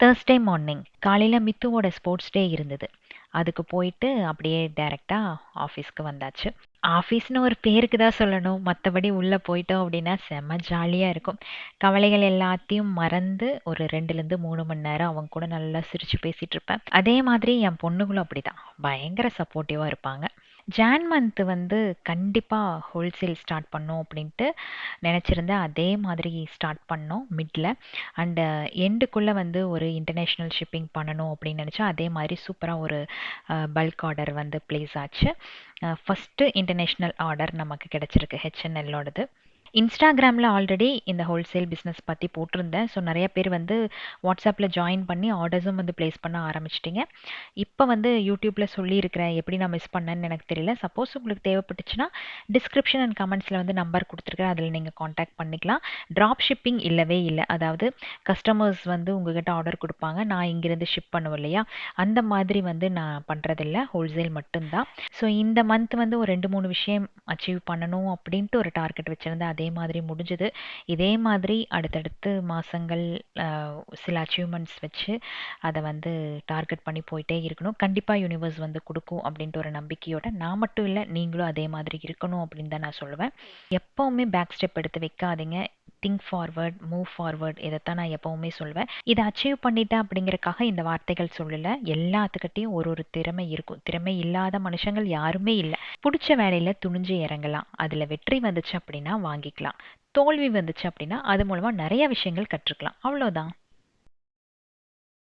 Thursday morning காலையில மித்துவோட sports day இருந்தது. அதுக்கு போயிட்டு அப்படியே டைரக்ட்டா ஆஃபீஸ்க்கு வந்தாச்சு. ஆஃபீஸ்ன்னு ஒரு பேருக்கு தான் சொல்லணும். மத்தபடி உள்ள போயிட்டோம் அப்படின்னா செம்ம ஜாலியா இருக்கும். கவலைகள் எல்லாத்தையும் மறந்து ஒரு 2லேருந்து 3 மணி நேரம் அவங்க கூட நல்லா சிரிச்சு பேசிட்டு இருப்பேன். அதே மாதிரி என் பொண்ணுங்களும் அப்படிதான். பயங்கர சப்போர்ட்டிவா இருப்பாங்க. ஜான் மந்த் வந்து கண்டிப்பா ஹோல்சேல் ஸ்டார்ட் பண்ணோம் அப்படின்ட்டு நினச்சிருந்தேன். அதே மாதிரி ஸ்டார்ட் பண்ணோம் மிட்ல. அண்டு எண்டுக்குள்ளே வந்து ஒரு இன்டர்நேஷ்னல் ஷிப்பிங் பண்ணணும் அப்படின்னு நினச்சா அதே மாதிரி சூப்பராக ஒரு பல்க் ஆர்டர் வந்து ப்ளேஸ் ஆச்சு. ஃபஸ்ட்டு இன்டர்நேஷ்னல் ஆர்டர் நமக்கு கிடச்சிருக்கு ஹெச்என்எல்லோடது. இன்ஸ்டாகிராமில் ஆல்ரெடி இந்த ஹோல்சேல் பிஸ்னஸ் பற்றி போட்டிருந்தேன். ஸோ நிறைய பேர் வந்து வாட்ஸ்அப்பில் ஜாயின் பண்ணி ஆர்டர்ஸும் வந்து ப்ளேஸ் பண்ண ஆரம்பிச்சிட்டிங்க. இப்போ வந்து யூடியூப்பில் சொல்லியிருக்கிறேன். எப்படி நான் மிஸ் பண்ணேன்னு எனக்கு தெரியல. சப்போஸ் உங்களுக்கு தேவைப்பட்டுச்சுன்னா டிஸ்கிரிப்ஷன் அண்ட் கமெண்ட்ஸில் வந்து நம்பர் கொடுத்துருக்கேன். அதில் நீங்கள் காண்டாக்ட் பண்ணிக்கலாம். ட்ராப் ஷிப்பிங் இல்லவே இல்லை. அதாவது கஸ்டமர்ஸ் வந்து உங்ககிட்ட ஆர்டர் கொடுப்பாங்க. நான் இங்கேருந்து ஷிப் பண்ணுவேன் இல்லையா, அந்த மாதிரி வந்து நான் பண்ணுறதில்ல. ஹோல்சேல் மட்டும்தான். ஸோ இந்த மந்த் வந்து ஒரு 2-3 விஷயம் அச்சீவ் பண்ணணும் அப்படின்ட்டு ஒரு டார்கெட் வச்சுருந்தேன். அதே மாதிரி முடிஞ்சது. இதே மாதிரி அடுத்தடுத்து மாதங்கள் சில அச்சீவ்மெண்ட்ஸ் வச்சு அதை வந்து டார்கெட் பண்ணி போயிட்டே இருக்கணும். கண்டிப்பாக யூனிவர்ஸ் வந்து கொடுக்கும் அப்படின்ட்டு ஒரு நம்பிக்கையோட நான் மட்டும் இல்லை, நீங்களும் அதே மாதிரி இருக்கணும் அப்படின்னு தான் நான் சொல்லுவேன். எப்போவுமே பேக் ஸ்டெப் எடுத்து வைக்காதீங்க. திங்க் ஃபார்வர்ட், மூவ் ஃபார்வர்ட், இதைத்தான் நான் எப்போவுமே சொல்வேன். இதை அச்சீவ் பண்ணிட்டேன் அப்படிங்கறக்காக இந்த வார்த்தைகள் சொல்லலை. எல்லாத்துக்கிட்டையும் ஒரு ஒரு திறமை இருக்கும். திறமை இல்லாத மனுஷங்கள் யாருமே இல்லை. பிடிச்ச வேலையில துணிஞ்சு இறங்கலாம். அதில் வெற்றி வந்துச்சு அப்படின்னா வாங்கிக்கலாம். தோல்வி வந்துச்சு அப்படின்னா அது மூலமாக நிறைய விஷயங்கள் கற்றுக்கலாம். அவ்வளோதான்.